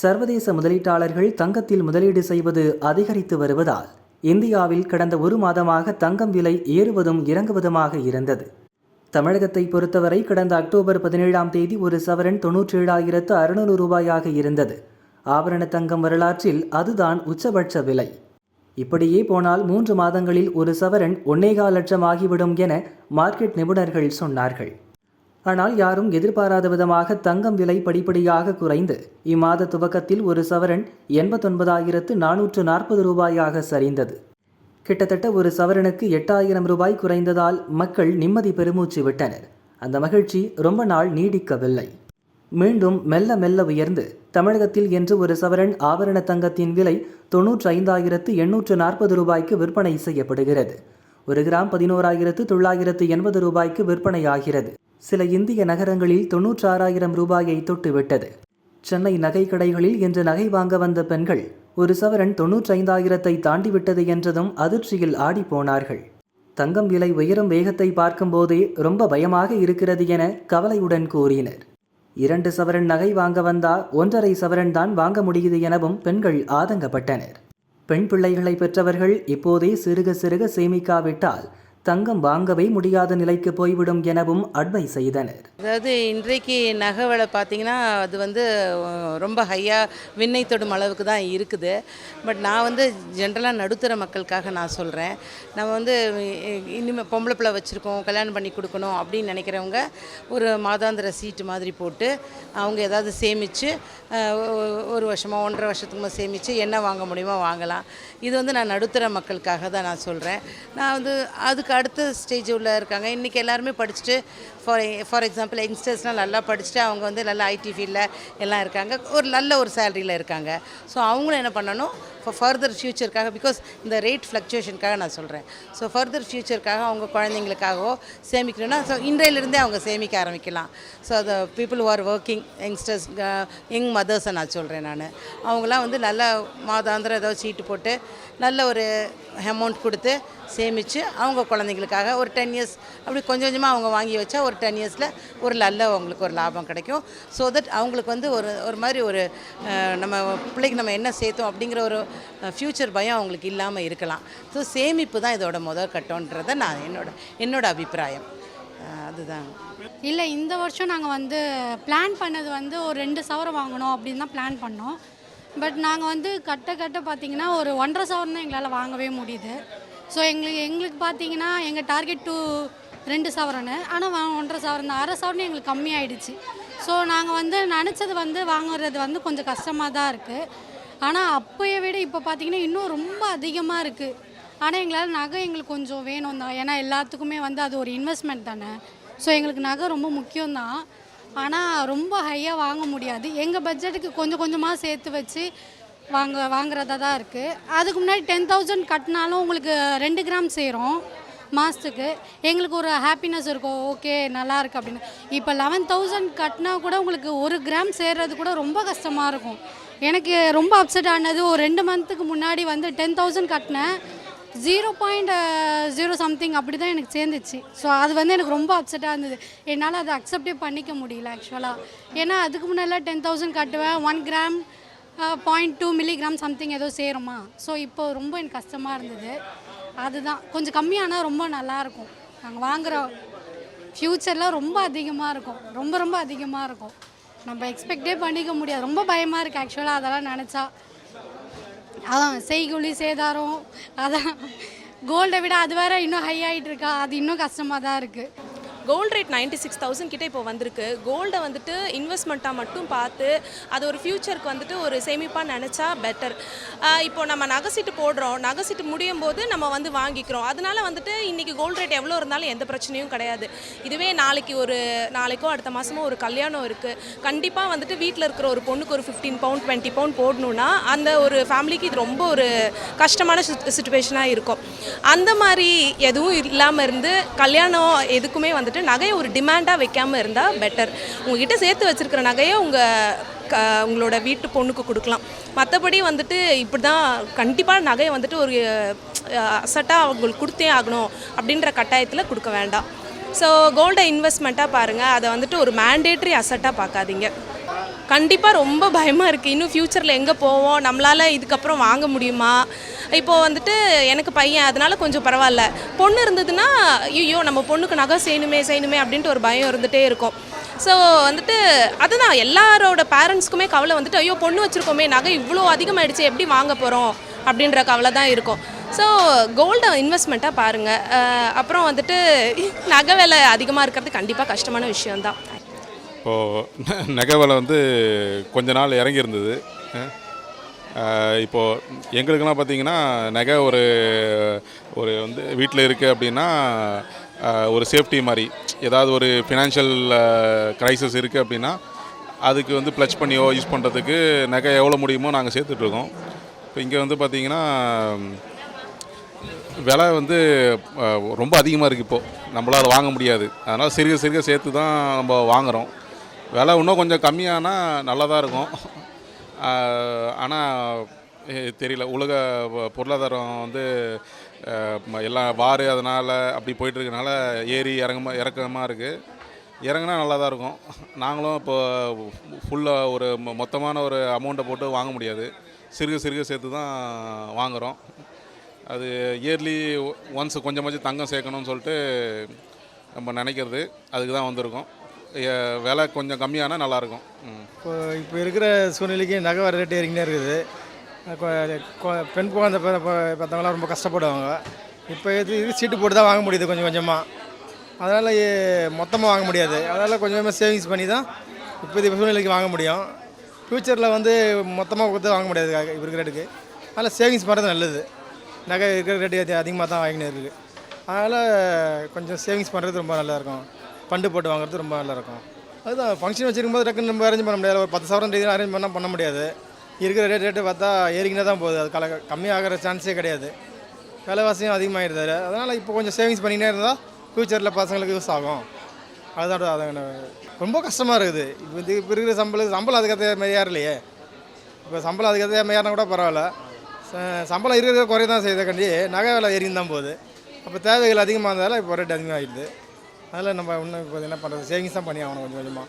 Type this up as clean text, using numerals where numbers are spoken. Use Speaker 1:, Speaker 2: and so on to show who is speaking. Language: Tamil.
Speaker 1: சர்வதேச முதலீட்டாளர்கள் தங்கத்தில் முதலீடு செய்வது அதிகரித்து வருவதால் இந்தியாவில் கடந்த ஒரு மாதமாக தங்கம் விலை ஏறுவதும் இறங்குவதுமாக இருந்தது. தமிழகத்தை பொறுத்தவரை கடந்த அக்டோபர் 17ஆம் தேதி ஒரு சவரன் 97,600 ரூபாயாக இருந்தது. ஆபரண தங்கம் வரலாற்றில் அதுதான் உச்சபட்ச விலை. இப்படியே போனால் 3 மாதங்களில் ஒரு சவரன் 1.25 லட்சம் ஆகிவிடும் என மார்க்கெட் நிபுணர்கள் சொன்னார்கள். ஆனால் யாரும் எதிர்பாராத விதமாக தங்கம் விலை படிப்படியாக குறைந்து இம்மாத துவக்கத்தில் ஒரு சவரன் 89,440 ரூபாயாக சரிந்தது. கிட்டத்தட்ட ஒரு சவரனுக்கு 8,000 ரூபாய் குறைந்ததால் மக்கள் நிம்மதி பெருமூச்சு விட்டனர். அந்த மகிழ்ச்சி ரொம்ப நாள் நீடிக்கவில்லை. மீண்டும் மெல்ல மெல்ல உயர்ந்து தமிழகத்தில் என்று ஒரு சவரன் ஆபரண தங்கத்தின் விலை 95,840 ரூபாய்க்கு விற்பனை செய்யப்படுகிறது. ஒரு கிராம் 11,980 ரூபாய்க்கு விற்பனையாகிறது. சில இந்திய நகரங்களில் 96,000 ரூபாயை தொட்டுவிட்டது. சென்னை நகை கடைகளில் இன்று நகை வாங்க வந்த பெண்கள் ஒரு சவரன் 95,000 தாண்டிவிட்டது என்றதும் அதிர்ச்சியில் ஆடி போனார்கள். தங்கம் விலை உயரும் வேகத்தை பார்க்கும்போதே ரொம்ப பயமாக இருக்கிறது என கவலையுடன் கூறினர். 2 சவரன் நகை வாங்க வந்தா 1.5 சவரன் தான் வாங்க முடியுது எனவும் பெண்கள் ஆதங்கப்பட்டனர். பெண் பிள்ளைகளை பெற்றவர்கள் இப்போதே சிறுக சிறுக சேமிக்காவிட்டால் தங்கம் வாங்கவே முடியாத நிலைக்கு போய்விடும் எனவும் அட்வைஸ் செய்தனர்.
Speaker 2: அதாவது இன்றைக்கு நகை விலை பார்த்திங்கன்னா அது ரொம்ப ஹையாக விண்ணை தொடும் அளவுக்கு தான் இருக்குது. பட் நான் ஜென்ரலாக நடுத்தர மக்களுக்காக நான் சொல்கிறேன். நம்ம இனிமேல் பொம்பளை பிள்ளை வச்சுருக்கோம், கல்யாணம் பண்ணி கொடுக்கணும் அப்படின்னு நினைக்கிறவங்க ஒரு மாதாந்திர சீட்டு மாதிரி போட்டு அவங்க ஏதாவது சேமித்து ஒரு வருஷமோ 1.5 வருஷத்துக்குமா சேமித்து என்ன வாங்க முடியுமோ வாங்கலாம். இது நான் நடுத்தர மக்களுக்காக தான் நான் சொல்கிறேன். நான் அதுக்கு அடுத்த ஸ்டேஜ் உள்ள இருக்காங்க. இன்றைக்கி எல்லாருமே படிச்சுட்டு ஃபார் எக்ஸாம்பிள் யங்ஸ்டர்ஸ்லாம் நல்லா படிச்சுட்டு அவங்க நல்ல ஐடி ஃபீல்டில் எல்லாம் இருக்காங்க, நல்ல ஒரு சேலரியில் இருக்காங்க. ஸோ அவங்களும் என்ன பண்ணணும், ஃபர்தர் ஃப்யூச்சருக்காக, பிகாஸ் இந்த ரேட் ஃப்ளக்சுவேஷனுக்காக நான் சொல்கிறேன். ஸோ ஃபர்தர் ஃப்யூச்சருக்காக அவங்க குழந்தைங்களுக்காகவோ சேமிக்கணும்னா ஸோ இன்றையிலிருந்தே அவங்க சேமிக்க ஆரம்பிக்கலாம். ஸோ அந்த people who are working youngsters, young மதர்ஸை நான் சொல்கிறேன். அவங்களாம் நல்ல மாதாந்திரம் ஏதாவது சீட்டு போட்டு நல்ல ஒரு அமௌண்ட் கொடுத்து சேமித்து அவங்க குழந்தைங்களுக்காக ஒரு 10 இயர்ஸ் அப்படி கொஞ்சம் கொஞ்சமாக அவங்க வாங்கி வச்சா ஒரு 10 இயர்ஸில் ஒரு நல்ல அவங்களுக்கு ஒரு லாபம் கிடைக்கும். ஸோ தட் அவங்களுக்கு ஒரு மாதிரி ஒரு நம்ம பிள்ளைக்கு நம்ம என்ன சேர்த்தோம் அப்படிங்கிற ஒரு ஃப்யூச்சர் பயம் அவங்களுக்கு இல்லாமல் இருக்கலாம். ஸோ சேமிப்பு தான் இதோட முதல் கட்டோன்றதை நான் என்னோட அபிப்பிராயம் அதுதான்.
Speaker 3: இல்லை, இந்த வருஷம் நாங்கள் பிளான் பண்ணது ஒரு 2 சவரம் வாங்கணும் அப்படின்னு தான் பிளான் பண்ணோம். பட் நாங்கள் கட்ட பார்த்திங்கன்னா ஒரு 1.5 சவரம் தான் எங்களால் வாங்கவே முடியுது. ஸோ எங்களுக்கு பார்த்திங்கன்னா எங்கள் டார்கெட் 2 சவரன், ஆனால் 1.5 சவரன் தான். 1/2 சவரன் எங்களுக்கு கம்மியாயிடுச்சு. ஸோ நாங்கள் நினச்சது வாங்குறது கொஞ்சம் கஷ்டமாக தான் இருக்குது. ஆனால் அப்போயை விட இப்போ பார்த்திங்கன்னா இன்னும் ரொம்ப அதிகமாக இருக்குது. ஆனால் எங்களால் நகை எங்களுக்கு கொஞ்சம் வேணும் தான், ஏன்னா எல்லாத்துக்குமே அது ஒரு இன்வெஸ்ட்மெண்ட் தானே. ஸோ எங்களுக்கு நகை ரொம்ப முக்கியம்தான், ஆனால் ரொம்ப ஹையாக வாங்க முடியாது. எங்கள் பட்ஜெட்டுக்கு கொஞ்சம் கொஞ்சமாக சேர்த்து வச்சு வாங்குறதா தான் இருக்குது. அதுக்கு முன்னாடி 10,000 கட்டினாலும் உங்களுக்கு 2 கிராம் சேரும் மாதத்துக்கு. எங்களுக்கு ஒரு ஹாப்பினஸ் இருக்கும், ஓகே நல்லா இருக்குது அப்படின்னு. இப்போ 11,000 கட்டினா கூட உங்களுக்கு 1 கிராம் சேர்றது கூட ரொம்ப கஷ்டமாக இருக்கும். எனக்கு ரொம்ப அப்செட் ஆனது, ஒரு 2 மந்த்துக்கு முன்னாடி 10,000 கட்டினேன், 0.0 சம்திங் அப்படி தான் எனக்கு சேர்ந்துச்சு. ஸோ அது எனக்கு ரொம்ப அப்செட்டாக இருந்தது. என்னால் அதை அக்செப்டே பண்ணிக்க முடியல ஆக்சுவலாக. ஏன்னா அதுக்கு முன்னாடி 10,000 கட்டுவேன், 1 கிராம் 0.2 மில்லிகிராம் சம்திங் ஏதோ சேருமா. ஸோ இப்போ ரொம்ப எனக்கு கஷ்டமாக இருந்தது. அதுதான் கொஞ்சம் கம்மியானால் ரொம்ப நல்லாயிருக்கும். நாங்கள் வாங்குகிற ஃப்யூச்சரில் ரொம்ப அதிகமாக இருக்கும், ரொம்ப ரொம்ப அதிகமாக இருக்கும். நம்ம எக்ஸ்பெக்டே பண்ணிக்க முடியாது. ரொம்ப பயமாக இருக்குது ஆக்சுவலாக அதெல்லாம் நினச்சா. அதான் செய்கூலி சேதாரம், அதான் கோல்டை விட அது வேறு இன்னும் ஹை ஆகிட்டு இருக்கா, அது இன்னும் கஷ்டமாக தான் இருக்குது.
Speaker 4: கோல்டு ரேட் 96,000 கிட்டே இப்போ வந்திருக்கு. கோல்டை இன்வெஸ்ட்மெண்ட்டாக மட்டும் பார்த்து அது ஒரு ஃப்யூச்சருக்கு ஒரு சேமிப்பாக நினச்சா பெட்டர். இப்போ நம்ம நகை சீட்டு போடுறோம், நகை சீட்டு முடியும் போது நம்ம வாங்கிக்கிறோம். அதனால இன்றைக்கி கோல்டு ரேட் எவ்வளோ இருந்தாலும் எந்த பிரச்சனையும் கிடையாது. இதுவே நாளைக்கோ அடுத்த மாதமோ ஒரு கல்யாணம் இருக்குது, கண்டிப்பாக வீட்டில் இருக்கிற ஒரு பொண்ணுக்கு ஒரு 15 பவுண்ட் 20 பவுண்ட் போடணுன்னா அந்த ஒரு ஃபேமிலிக்கு இது ரொம்ப ஒரு கஷ்டமான சுச்சுவேஷனாக இருக்கும். அந்த மாதிரி எதுவும் இல்லாமல் இருந்து கல்யாணம் எதுக்குமே நகையை ஒரு டிமாண்டாக வைக்காமல் இருந்தால் பெட்டர். உங்ககிட்ட சேர்த்து வச்சுருக்கிற நகையை உங்களோட வீட்டு பொண்ணுக்கு கொடுக்கலாம். மற்றபடி இப்படி தான் கண்டிப்பாக நகையை ஒரு அசட்டாக அவங்களுக்கு கொடுத்தே ஆகணும் அப்படின்ற கட்டாயத்தில் கொடுக்க வேண்டாம். ஸோ கோல்டை இன்வெஸ்ட்மெண்ட்டாக பாருங்கள், அதை ஒரு மேண்டேட்ரி அசட்டாக பார்க்காதீங்க. கண்டிப்பாக ரொம்ப பயமாக இருக்குது. இன்னும் ஃப்யூச்சரில் எங்கே போவோம், நம்மளால் இதுக்கப்புறம் வாங்க முடியுமா? இப்போது வந்துட்டு எனக்கு பையன், அதனால கொஞ்சம் பரவாயில்ல. பொண்ணு இருந்ததுன்னா ஐயோ நம்ம பொண்ணுக்கு நகை செய்யணுமே அப்படின்ட்டு ஒரு பயம் இருந்துகிட்டே இருக்கும். ஸோ வந்துட்டு அதுதான் எல்லாரோட பேரண்ட்ஸ்க்குமே கவலை வந்துட்டு, ஐயோ பொண்ணு வச்சுருக்கோமே, நகை இவ்வளோ அதிகமாகிடுச்சு, எப்படி வாங்க போகிறோம் அப்படின்ற கவலை தான் இருக்கும். ஸோ கோல்டை இன்வெஸ்ட்மெண்ட்டாக பாருங்கள். அப்புறம் வந்துட்டு நகை விலை அதிகமாக இருக்கிறது கண்டிப்பாக கஷ்டமான விஷயம்தான்.
Speaker 5: இப்போது நகை விலை வந்து கொஞ்ச நாள் இறங்கியிருந்தது. இப்போது எங்களுக்கெல்லாம் பார்த்திங்கன்னா நகை ஒரு ஒரு வந்து வீட்டில் இருக்குது அப்படின்னா ஒரு சேஃப்டி மாதிரி, ஏதாவது ஒரு ஃபினான்ஷியல் க்ரைசிஸ் இருக்குது அப்படின்னா அதுக்கு வந்து ப்ளச் பண்ணியோ யூஸ் பண்ணுறதுக்கு நகை எவ்வளோ முடியுமோ நாங்கள் சேர்த்துட்ருக்கோம். இப்போ இங்கே வந்து பார்த்திங்கன்னா விலை வந்து ரொம்ப அதிகமாக இருக்குது. இப்போது நம்மளால் வாங்க முடியாது, அதனால் சிறுக சிறுக சேர்த்து தான் நம்ம வாங்குகிறோம். விலை இன்னும் கொஞ்சம் கம்மியானால் நல்லா தான் இருக்கும். ஆனால் தெரியல, உலக பொருளாதாரம் வந்து எல்லாம் வார் அதனால் அப்படி போயிட்டுருக்கனால ஏறி இறக்கமாக இருக்குது. இறங்குனா நல்லா தான் இருக்கும். நாங்களும் இப்போ ஃபுல்லாக ஒரு மொத்தமான ஒரு அமௌண்ட்டை போட்டு வாங்க முடியாது, சிறுக சிறுக சேர்த்து தான் வாங்குகிறோம். அது இயர்லி ஒன்ஸ் கொஞ்சமாச்சும் தங்கம் சேர்க்கணும்னு சொல்லிட்டு நம்ம நினைக்கிறது, அதுக்கு தான் வந்திருக்கோம். விலை கொஞ்சம் கம்மியானால் நல்லாயிருக்கும்.
Speaker 6: இப்போ இருக்கிற சூழ்நிலைக்கு நகை வர ரேட்டு ஏறிக்கினே இருக்குது. பெண் குழந்தை பார்த்தவங்களாம் ரொம்ப கஷ்டப்படுவாங்க. இப்போ இது சீட்டு போட்டு தான் வாங்க முடியுது கொஞ்சம் கொஞ்சமாக. அதனால் மொத்தமாக வாங்க முடியாது, அதனால் கொஞ்சம் கொஞ்சமாக சேவிங்ஸ் பண்ணி தான் இப்போ சூழ்நிலைக்கு வாங்க முடியும். ஃப்யூச்சரில் வந்து மொத்தமாக கொடுத்து வாங்க முடியாது இப்போ இருக்கிற ரேட்டுக்கு. அதனால் சேவிங்ஸ் பண்ணுறது நல்லது. நகை இருக்கிற ரேட்டு அதிகமாக தான் வாங்கினே இருக்குது. அதனால் கொஞ்சம் சேவிங்ஸ் பண்ணுறது ரொம்ப நல்லாயிருக்கும். ஃபண்டு போட்டு வாங்குறது ரொம்ப நல்லாயிருக்கும். அதுதான் ஃபங்க்ஷன் வச்சுருக்கும்போது டக்குன்னு நம்ம அரேஞ்ச் பண்ண முடியாது. ஒரு 10,000 அரேஞ்ச் பண்ண முடியாது. இருக்கிற ரேட்டு பார்த்தா ஏறிக்கினே தான் போகுது. அது கம்மியாகிற சான்ஸே கிடையாது. விலைவாசியும் அதிகமாகிடுது. அதனால் இப்போ கொஞ்சம் சேவிங்ஸ் பண்ணிக்கினே இருந்தால் ஃப்யூச்சரில் பசங்களுக்கு யூஸ் ஆகும். அதுதான் அது ரொம்ப கஷ்டமாக இருக்குது. இப்போ இருக்கிற சம்பளம் அதுக்கேற்ற மாதிரி ஏறலையே. இப்போ சம்பளம் அதுக்கேற்ற மாதிரி ஏறினா கூட பரவாயில்ல. சம்பளம் இருக்கிற குறைய தான் செய்த கண்டி நகை விலை ஏறின்னு தான் போகுது. அப்போ தேவைகள் அதிகமாக இருந்தாலும் இப்போ ரேட் அதிகமாகிடுது. அதில் நம்ம இன்னும் இப்போ என்ன பண்ணுறது, சேவிங்ஸ் தான் பண்ணி ஆகணும் கொஞ்சம் கொஞ்சமாக.